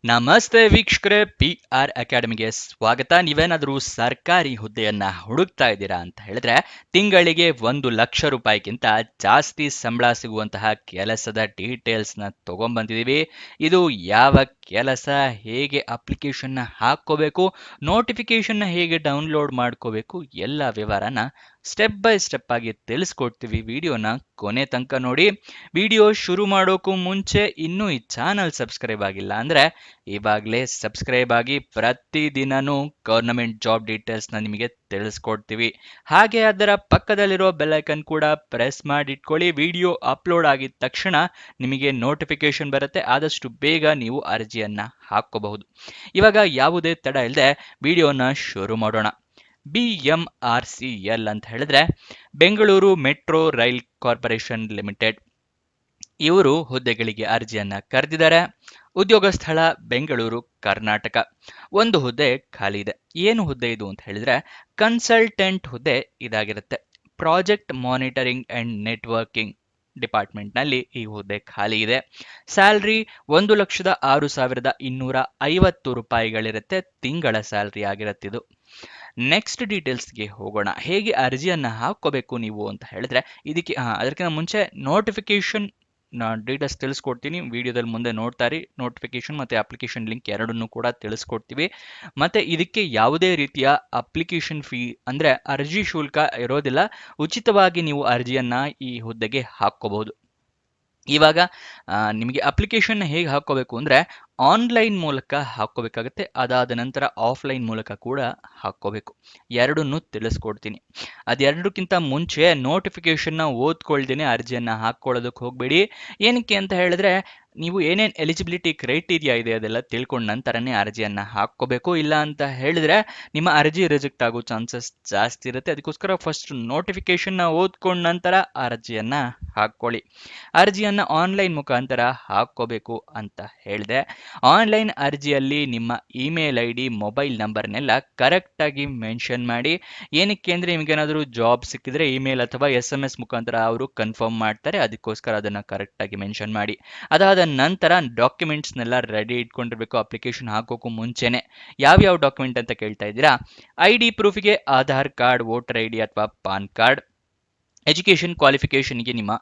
ನಮಸ್ತೆ ವೀಕ್ಷಕರೇ, PR ಅಕಾಡೆಮಿಗೆ ಸ್ವಾಗತ. ನೀವೇನಾದರೂ ಸರ್ಕಾರಿ ಹುದ್ದೆಯನ್ನ ಹುಡುಕ್ತಾ ಇದ್ದೀರಾ ಅಂತ ಹೇಳಿದ್ರೆ, ತಿಂಗಳಿಗೆ 1 ಲಕ್ಷ ರೂಪಾಯಿಗಿಂತ ಜಾಸ್ತಿ ಸಂಬಳ ಸಿಗುವಂತಹ ಕೆಲಸದ ಡೀಟೇಲ್ಸ್ನ ತಗೊಂಡ್ಬಂದಿದ್ದೀವಿ. ಇದು ಯಾವ ಕೆಲಸ, ಹೇಗೆ ಅಪ್ಲಿಕೇಶನ್ನ ಹಾಕ್ಕೋಬೇಕು, ನೋಟಿಫಿಕೇಶನ್ನ ಹೇಗೆ ಡೌನ್ಲೋಡ್ ಮಾಡ್ಕೋಬೇಕು, ಎಲ್ಲ ವಿವರನ ಸ್ಟೆಪ್ ಬೈ ಸ್ಟೆಪ್ ಆಗಿ ತಿಳಿಸ್ಕೊಡ್ತೀವಿ. ವಿಡಿಯೋನ ಕೊನೆ ತನಕ ನೋಡಿ. ವಿಡಿಯೋ ಶುರು ಮಾಡೋಕ್ಕೂ ಮುಂಚೆ ಇನ್ನೂ ಈ ಚಾನಲ್ ಸಬ್ಸ್ಕ್ರೈಬ್ ಆಗಿಲ್ಲ ಅಂದ್ರೆ ಇವಾಗಲೇ ಸಬ್ಸ್ಕ್ರೈಬ್ ಆಗಿ. ಪ್ರತಿದಿನನೂ ಗೌರ್ನಮೆಂಟ್ ಜಾಬ್ ಡೀಟೇಲ್ಸ್ನ ನಿಮಗೆ ತಿಳಿಸ್ಕೊಡ್ತೀವಿ. ಹಾಗೆ ಅದರ ಪಕ್ಕದಲ್ಲಿರೋ ಬೆಲ್ಲೈಕನ್ ಕೂಡ ಪ್ರೆಸ್ ಮಾಡಿಟ್ಕೊಳ್ಳಿ. ವಿಡಿಯೋ ಅಪ್ಲೋಡ್ ಆಗಿದ ತಕ್ಷಣ ನಿಮಗೆ ನೋಟಿಫಿಕೇಶನ್ ಬರುತ್ತೆ. ಆದಷ್ಟು ಬೇಗ ನೀವು ಅರ್ಜಿಯನ್ನ ಹಾಕ್ಕೋಬಹುದು. ಇವಾಗ ಯಾವುದೇ ತಡ ಇಲ್ಲದೆ ವಿಡಿಯೋನ ಶುರು ಮಾಡೋಣ. BMRCL ಅಂತ ಹೇಳಿದ್ರೆ Bengaluru metro rail corporation limited. ಇವರು ಹುದ್ದೆಗಳಿಗೆ ಅರ್ಜಿಯನ್ನ ಕರೆದಿದ್ದಾರೆ. ಉದ್ಯೋಗ ಸ್ಥಳ ಬೆಂಗಳೂರು, ಕರ್ನಾಟಕ. ಒಂದು ಹುದ್ದೆ ಖಾಲಿ ಇದೆ. ಏನು ಹುದ್ದೆ ಇದು ಅಂತ ಹೇಳಿದ್ರೆ ಕನ್ಸಲ್ಟೆಂಟ್ ಹುದ್ದೆ ಇದಾಗಿರುತ್ತೆ. ಪ್ರಾಜೆಕ್ಟ್ ಮಾನಿಟರಿಂಗ್ ಅಂಡ್ ನೆಟ್ವರ್ಕಿಂಗ್ ಡಿಪಾರ್ಟ್ಮೆಂಟ್ನಲ್ಲಿ ಈ ಹುದ್ದೆ ಖಾಲಿ ಇದೆ. ಸ್ಯಾಲ್ರಿ 1,06,250 ರೂಪಾಯಿಗಳಿರುತ್ತೆ. ತಿಂಗಳ ಸ್ಯಾಲ್ರಿ ಆಗಿರತ್ತಿದು. ನೆಕ್ಸ್ಟ್ ಡೀಟೇಲ್ಸ್ಗೆ ಹೋಗೋಣ. ಹೇಗೆ ಅರ್ಜಿಯನ್ನ ಹಾಕೋಬೇಕು ನೀವು ಅಂತ ಹೇಳಿದ್ರೆ ಅದಕ್ಕಿಂತ ಮುಂಚೆ ನೋಟಿಫಿಕೇಶನ್ ಡೀಟೇಲ್ಸ್ ತಿಳಿಸ್ಕೊಡ್ತೀನಿ. ವಿಡಿಯೋದಲ್ಲಿ ಮುಂದೆ ನೋಡ್ತಾ ಇರಿ. ನೋಟಿಫಿಕೇಶನ್ ಮತ್ತೆ ಅಪ್ಲಿಕೇಶನ್ ಲಿಂಕ್ ಎರಡನ್ನೂ ಕೂಡ ತಿಳಿಸ್ಕೊಡ್ತೀವಿ. ಮತ್ತೆ ಇದಕ್ಕೆ ಯಾವುದೇ ರೀತಿಯ ಅಪ್ಲಿಕೇಶನ್ ಫೀ ಅಂದ್ರೆ ಅರ್ಜಿ ಶುಲ್ಕ ಇರೋದಿಲ್ಲ. ಉಚಿತವಾಗಿ ನೀವು ಅರ್ಜಿಯನ್ನ ಈ ಹುದ್ದೆಗೆ ಹಾಕ್ಕೋಬಹುದು. ಇವಾಗ ನಿಮಗೆ ಅಪ್ಲಿಕೇಶನ್ ಹೇಗೆ ಹಾಕ್ಕೋಬೇಕು ಅಂದರೆ ಆನ್ಲೈನ್ ಮೂಲಕ ಹಾಕ್ಕೋಬೇಕಾಗುತ್ತೆ. ಅದಾದ ನಂತರ ಆಫ್ಲೈನ್ ಮೂಲಕ ಕೂಡ ಹಾಕ್ಕೋಬೇಕು. ಎರಡನ್ನೂ ತಿಳಿಸ್ಕೊಡ್ತೀನಿ. ಅದೆರಡಕ್ಕಿಂತ ಮುಂಚೆ ನೋಟಿಫಿಕೇಶನ್ನ ಓದ್ಕೊಳ್ದೇನೆ ಅರ್ಜಿಯನ್ನು ಹಾಕ್ಕೊಳ್ಳೋದಕ್ಕೆ ಹೋಗಬೇಡಿ. ಏನಕ್ಕೆ ಅಂತ ಹೇಳಿದ್ರೆ ನೀವು ಏನೇನು ಎಲಿಜಿಬಿಲಿಟಿ ಕ್ರೈಟೀರಿಯಾ ಇದೆ ಅದೆಲ್ಲ ತಿಳ್ಕೊಂಡ ನಂತರನೇ ಅರ್ಜಿಯನ್ನು ಹಾಕ್ಕೋಬೇಕು. ಇಲ್ಲ ಅಂತ ಹೇಳಿದ್ರೆ ನಿಮ್ಮ ಅರ್ಜಿ ರಿಜೆಕ್ಟ್ ಆಗೋ ಚಾನ್ಸಸ್ ಜಾಸ್ತಿ ಇರುತ್ತೆ. ಅದಕ್ಕೋಸ್ಕರ ಫಸ್ಟ್ ನೋಟಿಫಿಕೇಶನ್ನ ಓದ್ಕೊಂಡ ನಂತರ ಅರ್ಜಿಯನ್ನು ಹಾಕ್ಕೊಳ್ಳಿ. ಅರ್ಜಿಯನ್ನು ಆನ್ಲೈನ್ ಮುಖಾಂತರ ಹಾಕ್ಕೋಬೇಕು ಅಂತ ಹೇಳಿದೆ. ಆನ್ಲೈನ್ ಅರ್ಜಿಯಲ್ಲಿ ನಿಮ್ಮ ಇಮೇಲ್ ID, ಮೊಬೈಲ್ ನಂಬರ್ನೆಲ್ಲ ಕರೆಕ್ಟಾಗಿ ಮೆನ್ಷನ್ ಮಾಡಿ. ಏನಕ್ಕೆ ಅಂದರೆ ನಿಮಗೇನಾದರೂ ಜಾಬ್ ಸಿಕ್ಕಿದ್ರೆ ಇಮೇಲ್ ಅಥವಾ SMS ಮುಖಾಂತರ ಅವರು ಕನ್ಫರ್ಮ್ ಮಾಡ್ತಾರೆ. ಅದಕ್ಕೋಸ್ಕರ ಅದನ್ನು ಕರೆಕ್ಟಾಗಿ ಮೆನ್ಷನ್ ಮಾಡಿ. ಅದಾದ ನಂತರ ಡಾಕ್ಯುಮೆಂಟ್ಸ್ನೆಲ್ಲ ರೆಡಿ ಇಟ್ಕೊಂಡಿರ್ಬೇಕು. ಅಪ್ಲಿಕೇಶನ್ ಹಾಕೋಕ್ಕೂ ಮುಂಚೆನೆ ಯಾವ್ಯಾವ ಡಾಕ್ಯುಮೆಂಟ್ ಅಂತ ಕೇಳ್ತಾ ಇದ್ದೀರಾ? ID ಪ್ರೂಫಿಗೆ ಆಧಾರ್ ಕಾರ್ಡ್, ವೋಟರ್ ID ಅಥವಾ ಪಾನ್ ಕಾರ್ಡ್. ಎಜುಕೇಷನ್ ಕ್ವಾಲಿಫಿಕೇಷನ್ಗೆ ನಿಮ್ಮ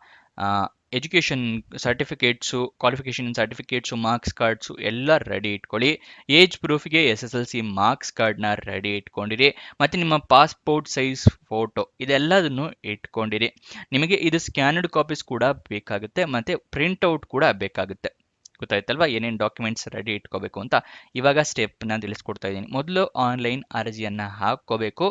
education certificates, qualification certificates, marks cards ಎಲ್ಲ ರೆಡಿ ಇಟ್ಕೊಳ್ಳಿ. ಏಜ್ ಪ್ರೂಫಿಗೆ SSLC ಮಾರ್ಕ್ಸ್ ಕಾರ್ಡ್ನ ರೆಡಿ ಇಟ್ಕೊಂಡಿರಿ. ಮತ್ತು ನಿಮ್ಮ ಪಾಸ್ಪೋರ್ಟ್ ಸೈಜ್ ಫೋಟೋ ಇದೆಲ್ಲದನ್ನು ಇಟ್ಕೊಂಡಿರಿ. ನಿಮಗೆ ಇದು ಸ್ಕ್ಯಾನ್ಡ್ ಕಾಪೀಸ್ ಕೂಡ ಬೇಕಾಗುತ್ತೆ ಮತ್ತು ಪ್ರಿಂಟ್ಔಟ್ ಕೂಡ ಬೇಕಾಗುತ್ತೆ. ಗೊತ್ತಾಯ್ತಲ್ವಾ ಏನೇನು ಡಾಕ್ಯುಮೆಂಟ್ಸ್ ರೆಡಿ ಇಟ್ಕೋಬೇಕು ಅಂತ. ಇವಾಗ ಸ್ಟೆಪ್ನ ತಿಳಿಸ್ಕೊಡ್ತಾ ಇದ್ದೀನಿ. ಮೊದಲು ಆನ್ಲೈನ್ ಅರ್ಜಿಯನ್ನು ಹಾಕ್ಕೋಬೇಕು.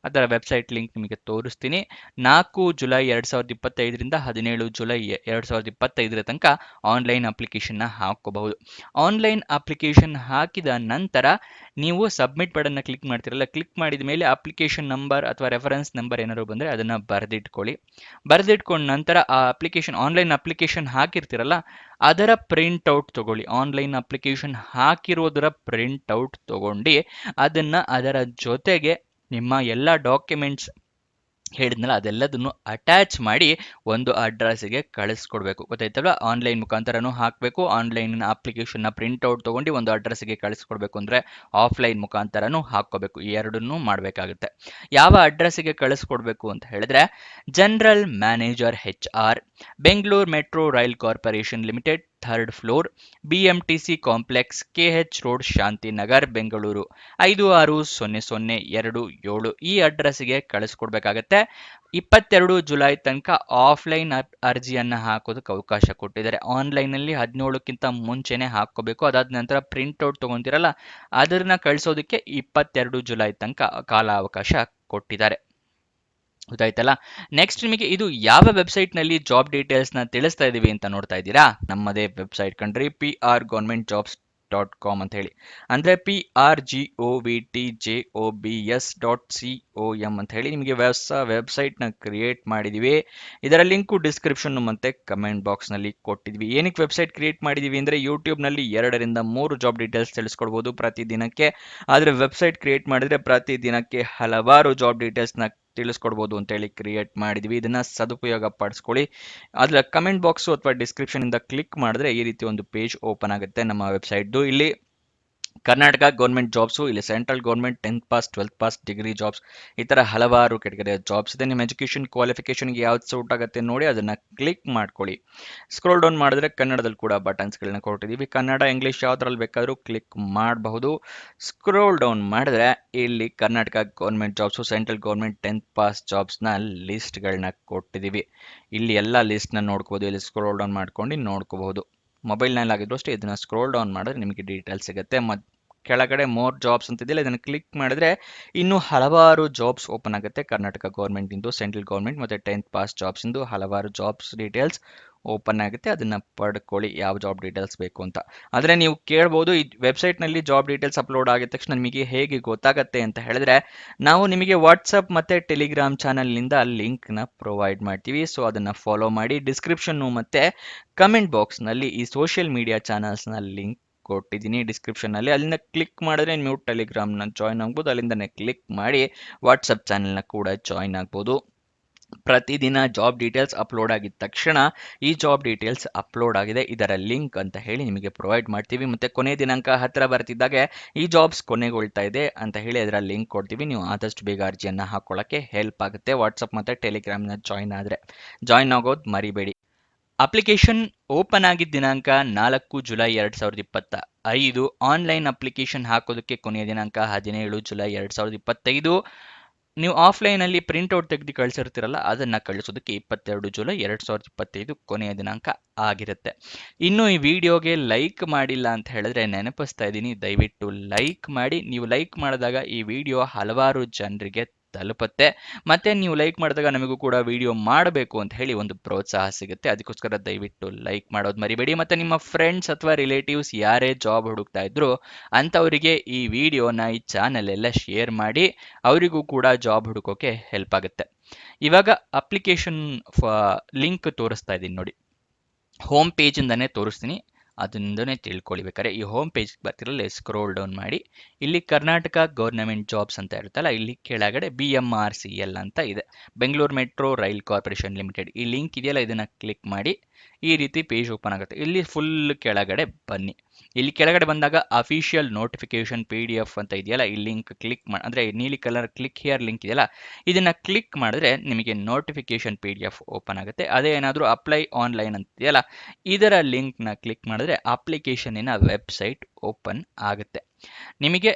ಅದರ ವೆಬ್ಸೈಟ್ ಲಿಂಕ್ ನಿಮಗೆ ತೋರಿಸ್ತೀನಿ. 4 ಜುಲೈ 2025ರಿಂದ 17 ಜುಲೈ 2025 ತನಕ ಆನ್ಲೈನ್ ಅಪ್ಲಿಕೇಶನ್ನ ಹಾಕ್ಕೋಬಹುದು. ಆನ್ಲೈನ್ ಅಪ್ಲಿಕೇಶನ್ ಹಾಕಿದ ನಂತರ ನೀವು ಸಬ್ಮಿಟ್ ಬಟನ್ನ ಕ್ಲಿಕ್ ಮಾಡ್ತಿರಲ್ಲ, ಕ್ಲಿಕ್ ಮಾಡಿದ ಮೇಲೆ ಅಪ್ಲಿಕೇಶನ್ ನಂಬರ್ ಅಥವಾ ರೆಫರೆನ್ಸ್ ನಂಬರ್ ಏನಾದ್ರು ಬಂದರೆ ಅದನ್ನು ಬರೆದಿಟ್ಕೊಳ್ಳಿ. ಬರೆದಿಟ್ಕೊಂಡ ನಂತರ ಆ ಆನ್ಲೈನ್ ಅಪ್ಲಿಕೇಶನ್ ಹಾಕಿರ್ತಿರಲ್ಲ ಅದರ ಪ್ರಿಂಟ್ಔಟ್ ತಗೊಳ್ಳಿ. ಆನ್ಲೈನ್ ಅಪ್ಲಿಕೇಶನ್ ಹಾಕಿರೋದರ ಪ್ರಿಂಟ್ಔಟ್ ತಗೊಂಡು ಅದರ ಜೊತೆಗೆ ನಿಮ್ಮ ಎಲ್ಲ ಡಾಕ್ಯುಮೆಂಟ್ಸ್ ಹೇಳಿದ್ನಲ್ಲ ಅದೆಲ್ಲದನ್ನು ಅಟ್ಯಾಚ್ ಮಾಡಿ ಒಂದು ಅಡ್ರೆಸ್ಸಿಗೆ ಕಳಿಸ್ಕೊಡ್ಬೇಕು. ಗೊತ್ತಾಯ್ತಲ್ವ? ಆನ್ಲೈನ್ ಮುಖಾಂತರನೂ ಹಾಕಬೇಕು. ಆನ್ಲೈನ್ ಅಪ್ಲಿಕೇಶನ್ನ ಪ್ರಿಂಟ್ಔಟ್ ತೊಗೊಂಡು ಒಂದು ಅಡ್ರೆಸ್ಸಿಗೆ ಕಳಿಸ್ಕೊಡ್ಬೇಕು ಅಂದರೆ ಆಫ್ಲೈನ್ ಮುಖಾಂತರನೂ ಹಾಕ್ಕೋಬೇಕು. ಈ ಎರಡನ್ನೂ ಮಾಡಬೇಕಾಗುತ್ತೆ. ಯಾವ ಅಡ್ರೆಸ್ಸಿಗೆ ಕಳಿಸ್ಕೊಡ್ಬೇಕು ಅಂತ ಹೇಳಿದ್ರೆ general manager HR, Bengaluru metro rail corporation limited, 3rd floor, BMTC complex, KH road, Shantinagar, Bengaluru 56002 ಈ ಅಡ್ರೆಸ್ಸಿಗೆ ಕಳಿಸ್ಕೊಡ್ಬೇಕಾಗತ್ತೆ. 22 ಜುಲೈ ತನಕ ಆಫ್ಲೈನ್ ಅರ್ಜಿಯನ್ನು ಹಾಕೋದಕ್ಕೆ ಅವಕಾಶ ಕೊಟ್ಟಿದ್ದಾರೆ. ಆನ್ಲೈನಲ್ಲಿ 17ಕ್ಕಿಂತ ಮುಂಚೆನೆ ಹಾಕ್ಕೋಬೇಕು. ಅದಾದ ನಂತರ ಪ್ರಿಂಟ್ಔಟ್ ತೊಗೊತಿರಲ್ಲ ಅದನ್ನ ಕಳಿಸೋದಕ್ಕೆ 22 ಜುಲೈ ತನಕ ಕಾಲಾವಕಾಶ ಕೊಟ್ಟಿದ್ದಾರೆ. ಗೊತ್ತಾಯ್ತಲ್ಲ? ನೆಕ್ಸ್ಟ್ ನಿಮಗೆ ಇದು ಯಾವ ವೆಬ್ಸೈಟ್ನಲ್ಲಿ ಜಾಬ್ ಡೀಟೇಲ್ಸ್ನ ತಿಳಿಸ್ತಾ ಇದ್ದೀವಿ ಅಂತ ನೋಡ್ತಾ ಇದ್ದೀರಾ? ನಮ್ಮದೇ ವೆಬ್ಸೈಟ್ ಕಣ್ರಿ, prgovernmentjobs.com ಅಂತ ಹೇಳಿ. ಅಂದರೆ prgovtjobs.com ಅಂತ ಹೇಳಿ ನಿಮಗೆ ವೆಬ್ಸೈಟ್ನ ಕ್ರಿಯೇಟ್ ಮಾಡಿದ್ದೀವಿ. ಇದರ ಲಿಂಕು ಡಿಸ್ಕ್ರಿಪ್ಷನ್ ಮತ್ತು ಕಮೆಂಟ್ ಬಾಕ್ಸ್ನಲ್ಲಿ ಕೊಟ್ಟಿದ್ವಿ. ಏನಕ್ಕೆ ವೆಬ್ಸೈಟ್ ಕ್ರಿಯೇಟ್ ಮಾಡಿದ್ದೀವಿ ಅಂದರೆ ಯೂಟ್ಯೂಬ್ನಲ್ಲಿ 2ರಿಂದ 3 ಜಾಬ್ ಡೀಟೇಲ್ಸ್ ತಿಳಿಸ್ಕೊಡ್ಬೋದು ಪ್ರತಿದಿನಕ್ಕೆ. ಆದರೆ ವೆಬ್ಸೈಟ್ ಕ್ರಿಯೇಟ್ ಮಾಡಿದರೆ ಪ್ರತಿದಿನಕ್ಕೆ ಹಲವಾರು ಜಾಬ್ ಡೀಟೇಲ್ಸ್ನ ತಿಳಿಸ್ಕೊಡ್ಬೋದು ಅಂತೇಳಿ ಕ್ರಿಯೇಟ್ ಮಾಡಿದ್ವಿ. ಇದನ್ನ ಸದುಪಯೋಗ ಪಡಿಸ್ಕೊಳ್ಳಿ. ಅದರ ಕಮೆಂಟ್ ಬಾಕ್ಸು ಅಥವಾ ಡಿಸ್ಕ್ರಿಪ್ಷನ್ ಇಂದ ಕ್ಲಿಕ್ ಮಾಡಿದ್ರೆ ಈ ರೀತಿ ಒಂದು ಪೇಜ್ ಓಪನ್ ಆಗುತ್ತೆ ನಮ್ಮ ವೆಬ್ಸೈಟ್ದು. ಇಲ್ಲಿ ಕರ್ನಾಟಕ ಗೌರ್ಮೆಂಟ್ ಜಾಬ್ಸು, ಇಲ್ಲಿ central government 10th pass 12th pass degree jobs, ಈ ಥರ ಹಲವಾರು ಕೆಟಗರಿಯ ಜಾಬ್ಸ್ ಇದೆ. ನಿಮ್ಮ ಎಜುಕೇಷನ್ ಕ್ವಾಲಿಫಿಕೇಷನ್ಗೆ ಯಾವ್ದು ಸೂಟ್ ಆಗುತ್ತೆ ನೋಡಿ ಅದನ್ನು ಕ್ಲಿಕ್ ಮಾಡ್ಕೊಳ್ಳಿ. ಸ್ಕ್ರೋಲ್ ಡೌನ್ ಮಾಡಿದ್ರೆ ಕನ್ನಡದಲ್ಲಿ ಕೂಡ ಬಟನ್ಸ್ಗಳನ್ನ ಕೊಟ್ಟಿದ್ದೀವಿ. ಕನ್ನಡ ಇಂಗ್ಲೀಷ್ ಯಾವ್ದ್ರಲ್ಲಿ ಬೇಕಾದರೂ ಕ್ಲಿಕ್ ಮಾಡಬಹುದು. ಸ್ಕ್ರೋಲ್ ಡೌನ್ ಮಾಡಿದ್ರೆ ಇಲ್ಲಿ Karnataka government jobs, central government 10th pass ಜಾಬ್ಸ್ನ ಲಿಸ್ಟ್ಗಳನ್ನ ಕೊಟ್ಟಿದ್ದೀವಿ. ಇಲ್ಲಿ ಎಲ್ಲ ಲಿಸ್ಟ್ನ ನೋಡ್ಕೋಬೋದು. ಇಲ್ಲಿ ಸ್ಕ್ರೋಲ್ ಡೌನ್ ಮಾಡ್ಕೊಂಡು ನೋಡ್ಕೋಬಹುದು. ಮೊಬೈಲ್ನಲ್ಲಿ ಆಗಿದ್ರು ಅಷ್ಟೇ ಇದನ್ನ ಸ್ಕ್ರೋಲ್ ಡೌನ್ ಮಾಡಿದ್ರೆ ನಿಮಗೆ ಡೀಟೇಲ್ಸ್ ಸಿಗುತ್ತೆ. ಕೆಳಗಡೆ ಮೋರ್ ಜಾಬ್ಸ್ ಅಂತ ಇದೆಯಲ್ಲ, ಇದನ್ನು ಕ್ಲಿಕ್ ಮಾಡಿದ್ರೆ ಇನ್ನೂ ಹಲವಾರು ಜಾಬ್ಸ್ ಓಪನ್ ಆಗುತ್ತೆ. ಕರ್ನಾಟಕ ಗೌರ್ಮೆಂಟ್ ಇಂದು, ಸೆಂಟ್ರಲ್ ಗೌರ್ಮೆಂಟ್ ಮತ್ತು 10th ಪಾಸ್ ಜಾಬ್ಸ್ ಇಂದು ಹಲವಾರು ಜಾಬ್ಸ್ ಡೀಟೇಲ್ಸ್ ಓಪನ್ ಆಗುತ್ತೆ. ಅದನ್ನ ಪಡ್ಕೊಳ್ಳಿ ಯಾವ ಜಾಬ್ ಡೀಟೇಲ್ಸ್ ಬೇಕು ಅಂತ. ಆದರೆ ನೀವು ಕೇಳ್ಬೋದು, ಈ ವೆಬ್ಸೈಟ್ನಲ್ಲಿ ಜಾಬ್ ಡೀಟೇಲ್ಸ್ ಅಪ್ಲೋಡ್ ಆಗಿದ ತಕ್ಷಣ ನಿಮಗೆ ಹೇಗೆ ಗೊತ್ತಾಗತ್ತೆ ಅಂತ ಹೇಳಿದ್ರೆ, ನಾವು ನಿಮಗೆ ವಾಟ್ಸಪ್ ಮತ್ತು ಟೆಲಿಗ್ರಾಮ್ ಚಾನಲ್ನಿಂದ ಲಿಂಕ್ನ ಪ್ರೊವೈಡ್ ಮಾಡ್ತೀವಿ. ಸೊ ಅದನ್ನು ಫಾಲೋ ಮಾಡಿ. ಡಿಸ್ಕ್ರಿಪ್ಷನ್ನು ಮತ್ತು ಕಮೆಂಟ್ ಬಾಕ್ಸ್ನಲ್ಲಿ ಈ ಸೋಷಿಯಲ್ ಮೀಡಿಯಾ ಚಾನಲ್ಸ್ನ ಲಿಂಕ್ ಕೊಟ್ಟಿದ್ದೀನಿ ಡಿಸ್ಕ್ರಿಪ್ಷನ್ನಲ್ಲಿ. ಅಲ್ಲಿಂದ ಕ್ಲಿಕ್ ಮಾಡಿದ್ರೆ ನೀವು ಟೆಲಿಗ್ರಾಮ್ನ ಜಾಯ್ನ್ ಆಗ್ಬೋದು. ಅಲ್ಲಿಂದನೇ ಕ್ಲಿಕ್ ಮಾಡಿ ವಾಟ್ಸಪ್ ಚಾನಲ್ನ ಕೂಡ ಜಾಯ್ನ್ ಆಗ್ಬೋದು. ಪ್ರತಿದಿನ ಜಾಬ್ ಡೀಟೇಲ್ಸ್ ಅಪ್ಲೋಡ್ ಆಗಿದ ತಕ್ಷಣ ಈ ಜಾಬ್ ಡೀಟೇಲ್ಸ್ ಅಪ್ಲೋಡ್ ಆಗಿದೆ, ಇದರ ಲಿಂಕ್ ಅಂತ ಹೇಳಿ ನಿಮಗೆ ಪ್ರೊವೈಡ್ ಮಾಡ್ತೀವಿ. ಮತ್ತು ಕೊನೆ ದಿನಾಂಕ ಹತ್ತಿರ ಬರ್ತಿದ್ದಾಗೆ ಈ ಜಾಬ್ಸ್ ಕೊನೆಗೊಳ್ತಾ ಇದೆ ಅಂತ ಹೇಳಿ ಅದರ ಲಿಂಕ್ ಕೊಡ್ತೀವಿ. ನೀವು ಆದಷ್ಟು ಬೇಗ ಅರ್ಜಿಯನ್ನು ಹಾಕೊಳ್ಳೋಕ್ಕೆ ಹೆಲ್ಪ್ ಆಗುತ್ತೆ. ವಾಟ್ಸಪ್ ಮತ್ತು ಟೆಲಿಗ್ರಾಮ್ನ ಜಾಯ್ನ್ ಆಗೋದು ಮರಿಬೇಡಿ. ಅಪ್ಲಿಕೇಶನ್ ಓಪನ್ ಆಗಿದ್ದ ದಿನಾಂಕ 4 ಜುಲೈ 2025. ಆನ್ಲೈನ್ ಅಪ್ಲಿಕೇಶನ್ ಹಾಕೋದಕ್ಕೆ ಕೊನೆಯ ದಿನಾಂಕ 17 ಜುಲೈ 2025. ನೀವು ಆಫ್ಲೈನಲ್ಲಿ ಪ್ರಿಂಟ್ಔಟ್ ತೆಗೆದು ಕಳಿಸಿರ್ತೀರಲ್ಲ, ಅದನ್ನು ಕಳಿಸೋದಕ್ಕೆ 22 ಜುಲೈ 2025 ಕೊನೆಯ ದಿನಾಂಕ ಆಗಿರುತ್ತೆ. ಇನ್ನು ಈ ವಿಡಿಯೋಗೆ ಲೈಕ್ ಮಾಡಿಲ್ಲ ಅಂತ ಹೇಳಿದ್ರೆ ನೆನಪಿಸ್ತಾ ಇದ್ದೀನಿ, ದಯವಿಟ್ಟು ಲೈಕ್ ಮಾಡಿ. ನೀವು ಲೈಕ್ ಮಾಡಿದಾಗ ಈ ವಿಡಿಯೋ ಹಲವಾರು ಜನರಿಗೆ ತಲುಪುತ್ತೆ. ಮತ್ತೆ ನೀವು ಲೈಕ್ ಮಾಡಿದಾಗ ನಮಗೂ ಕೂಡ ವಿಡಿಯೋ ಮಾಡಬೇಕು ಅಂತ ಹೇಳಿ ಒಂದು ಪ್ರೋತ್ಸಾಹ ಸಿಗುತ್ತೆ. ಅದಕ್ಕೋಸ್ಕರ ದಯವಿಟ್ಟು ಲೈಕ್ ಮಾಡೋದು ಮರಿಬೇಡಿ. ಮತ್ತು ನಿಮ್ಮ ಫ್ರೆಂಡ್ಸ್ ಅಥವಾ ರಿಲೇಟಿವ್ಸ್ ಯಾರೇ ಜಾಬ್ ಹುಡುಕ್ತಾ ಇದ್ರು ಅಂಥವರಿಗೆ ಈ ವಿಡಿಯೋನ, ಈ ಚಾನಲ್ ಎಲ್ಲ ಶೇರ್ ಮಾಡಿ. ಅವರಿಗೂ ಕೂಡ ಜಾಬ್ ಹುಡುಕೋಕೆ ಹೆಲ್ಪ್ ಆಗುತ್ತೆ. ಇವಾಗ ಅಪ್ಲಿಕೇಶನ್ ಲಿಂಕ್ ತೋರಿಸ್ತಾ ಇದ್ದೀನಿ ನೋಡಿ. ಹೋಮ್ ಪೇಜಿಂದನೇ ತೋರಿಸ್ತೀನಿ, ಅದರಿಂದನೇ ತಿಳ್ಕೊಳ್ಬೇಕಾರೆ. ಈ ಹೋಮ್ ಪೇಜ್ ಬರ್ತಿರಲ್ಲ, ಸ್ಕ್ರೋಲ್ ಡೌನ್ ಮಾಡಿ. ಇಲ್ಲಿ ಕರ್ನಾಟಕ ಗೌರ್ನಮೆಂಟ್ ಜಾಬ್ಸ್ ಅಂತ ಇರುತ್ತಲ್ಲ, ಇಲ್ಲಿ ಕೆಳಗಡೆ BMRCL ಅಂತ ಇದೆ, Bengaluru metro rail corporation limited. ಈ ಲಿಂಕ್ ಇದೆಯಲ್ಲ, ಇದನ್ನು ಕ್ಲಿಕ್ ಮಾಡಿ. ಈ ರೀತಿ ಪೇಜ್ ಓಪನ್ ಆಗುತ್ತೆ. ಇಲ್ಲಿ ಫುಲ್ ಕೆಳಗಡೆ ಬನ್ನಿ. ಇಲ್ಲಿ ಕೆಳಗಡೆ ಬಂದಾಗ ಅಫಿಷಿಯಲ್ ನೋಟಿಫಿಕೇಶನ್ PDF ಅಂತ ಇದೆಯಲ್ಲ, ಈ ಲಿಂಕ್ ಕ್ಲಿಕ್ ಮಾಡಿ, ಅಂದರೆ ನೀಲಿ ಕಲರ್ ಕ್ಲಿಕ್ ಹಿಯರ್ ಲಿಂಕ್ ಇದೆಯಲ್ಲ, ಇದನ್ನು ಕ್ಲಿಕ್ ಮಾಡಿದ್ರೆ ನಿಮಗೆ ನೋಟಿಫಿಕೇಶನ್ PDF ಓಪನ್ ಆಗುತ್ತೆ. ಅದೇ ಏನಾದರೂ ಅಪ್ಲೈ ಆನ್ಲೈನ್ ಅಂತ ಇದೆಯಲ್ಲ, ಇದರ ಲಿಂಕ್ನ ಕ್ಲಿಕ್ ಮಾಡಿದ್ರೆ ಅಪ್ಲಿಕೇಶನಿನ ವೆಬ್ಸೈಟ್ ಓಪನ್ ಆಗುತ್ತೆ. ನಿಮಗೆ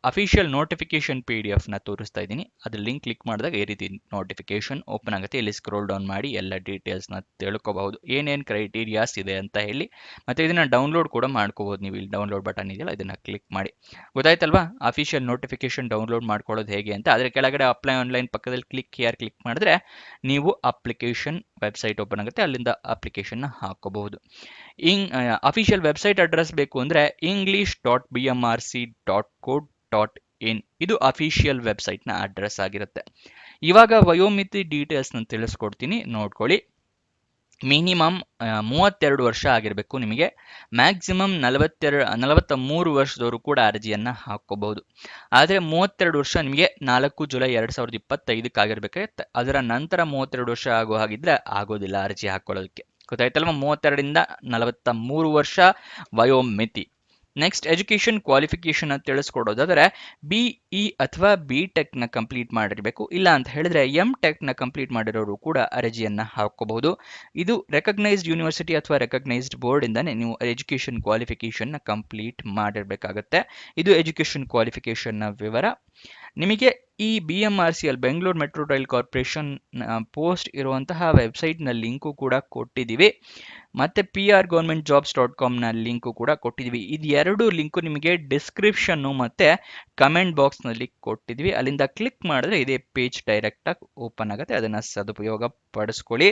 ಅಫಿಷಿಯಲ್ ನೋಟಿಫಿಕೇಶನ್ PDF ತೋರಿಸ್ತಾ ಇದ್ದೀನಿ. ಅದ್ರ ಲಿಂಕ್ ಕ್ಲಿಕ್ ಮಾಡಿದಾಗ ಈ ರೀತಿ ನೋಟಿಫಿಕೇಶನ್ ಓಪನ್ ಆಗುತ್ತೆ. ಇಲ್ಲಿ ಸ್ಕ್ರೋಲ್ ಡೌನ್ ಮಾಡಿ ಎಲ್ಲ ಡೀಟೇಲ್ಸ್ನ ತಿಳ್ಕೊಬಹುದು, ಏನೇನು ಕ್ರೈಟೀರಿಯಾಸ್ ಇದೆ ಅಂತ ಹೇಳಿ. ಮತ್ತು ಇದನ್ನು ಡೌನ್ಲೋಡ್ ಕೂಡ ಮಾಡ್ಕೋಬಹುದು. ನೀವು ಇಲ್ಲಿ ಡೌನ್ಲೋಡ್ ಬಟನ್ ಇದೆಯಲ್ಲ, ಇದನ್ನು ಕ್ಲಿಕ್ ಮಾಡಿ. ಗೊತ್ತಾಯ್ತಲ್ವಾ ಅಫಿಷಿಯಲ್ ನೋಟಿಫಿಕೇಶನ್ ಡೌನ್ಲೋಡ್ ಮಾಡ್ಕೊಳ್ಳೋದು ಹೇಗೆ ಅಂತ. ಅದರ ಕೆಳಗಡೆ ಅಪ್ಲೈ ಆನ್ಲೈನ್ ಪಕ್ಕದಲ್ಲಿ ಕ್ಲಿಕ್ ಮಾಡಿದ್ರೆ ನೀವು ಅಪ್ಲಿಕೇಶನ್ ವೆಬ್ಸೈಟ್ ಓಪನ್ ಆಗುತ್ತೆ. ಅಲ್ಲಿಂದ ಅಪ್ಲಿಕೇಶನ್ನ ಹಾಕೋಬಹುದು. ಅಫಿಷಿಯಲ್ ವೆಬ್ಸೈಟ್ ಅಡ್ರೆಸ್ ಬೇಕು ಅಂದರೆ english.bmrc.co.in ಇದು ಅಫಿಷಿಯಲ್ ವೆಬ್ಸೈಟ್ನ ಅಡ್ರೆಸ್ ಆಗಿರುತ್ತೆ. ಇವಾಗ ವಯೋಮಿತಿ ಡೀಟೇಲ್ಸ್ನ ತಿಳಿಸ್ಕೊಡ್ತೀನಿ, ನೋಡ್ಕೊಳ್ಳಿ. ಮಿನಿಮಮ್ 32 ವರ್ಷ ಆಗಿರಬೇಕು ನಿಮಗೆ. ಮ್ಯಾಕ್ಸಿಮಮ್ 43 ವರ್ಷದವರು ಕೂಡ ಅರ್ಜಿಯನ್ನು ಹಾಕ್ಕೋಬಹುದು. ಆದರೆ 32 ವರ್ಷ ನಿಮಗೆ 4 ಜುಲೈ 2025 ಆಗಿರಬೇಕಾಗುತ್ತೆ. ಅದರ ನಂತರ 32 ವರ್ಷ ಆಗೋ ಹಾಗಿದ್ರೆ ಆಗೋದಿಲ್ಲ ಅರ್ಜಿ ಹಾಕೊಳ್ಳೋದಕ್ಕೆ. ಗೊತ್ತಾಯ್ತಲ್ವ? 32ರಿಂದ 43 ವರ್ಷ ವಯೋಮಿತಿ. ನೆಕ್ಸ್ಟ್ ಎಜುಕೇಷನ್ ಕ್ವಾಲಿಫಿಕೇಷನ್ ಅಂತ ತಿಳಿಸ್ಕೊಡೋದಾದರೆ BE ಅಥವಾ BTech ಕಂಪ್ಲೀಟ್ ಮಾಡಿರಬೇಕು. ಇಲ್ಲ ಅಂತ ಹೇಳಿದ್ರೆ MTech ಕಂಪ್ಲೀಟ್ ಮಾಡಿರೋರು ಕೂಡ ಅರ್ಜಿಯನ್ನು ಹಾಕೋಬಹುದು. ಇದು ರೆಕಗ್ನೈಸ್ಡ್ ಯೂನಿವರ್ಸಿಟಿ ಅಥವಾ ರೆಕಗ್ನೈಸ್ಡ್ ಬೋರ್ಡ್ ಇಂದಾನೆ ನೀವು ಎಜುಕೇಷನ್ ಕ್ವಾಲಿಫಿಕೇಷನ್ ಕಂಪ್ಲೀಟ್ ಮಾಡಿರಬೇಕಾಗತ್ತೆ. ಇದು ಎಜುಕೇಷನ್ ಕ್ವಾಲಿಫಿಕೇಷನ್ನ ವಿವರ. ನಿಮಗೆ ಈ BMRCL Bengaluru metro rail corporation post ಇರುವಂತಹ ವೆಬ್ಸೈಟ್ನ ಲಿಂಕು ಕೂಡ ಕೊಟ್ಟಿದ್ದೀವಿ. ಮತ್ತು prgovernmentjobs.com ಲಿಂಕು ಕೂಡ ಕೊಟ್ಟಿದ್ದೀವಿ. ಇದು ಎರಡು ಲಿಂಕು ನಿಮಗೆ ಡಿಸ್ಕ್ರಿಪ್ಷನ್ನು ಮತ್ತು ಕಮೆಂಟ್ ಬಾಕ್ಸ್ನಲ್ಲಿ ಕೊಟ್ಟಿದ್ವಿ. ಅಲ್ಲಿಂದ ಕ್ಲಿಕ್ ಮಾಡಿದ್ರೆ ಇದೇ ಪೇಜ್ ಡೈರೆಕ್ಟಾಗಿ ಓಪನ್ ಆಗುತ್ತೆ. ಅದನ್ನು ಸದುಪಯೋಗ ಪಡಿಸ್ಕೊಳ್ಳಿ.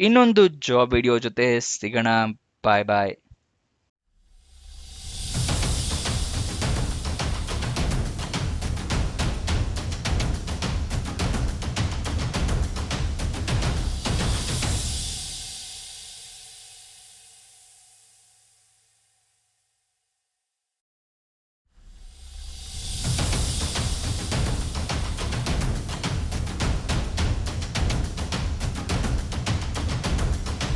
ಇನ್ನೊಂದು ಜಾಬ್ ವಿಡಿಯೋ ಜೊತೆ ಸಿಗೋಣ. ಬಾಯ್ ಬಾಯ್.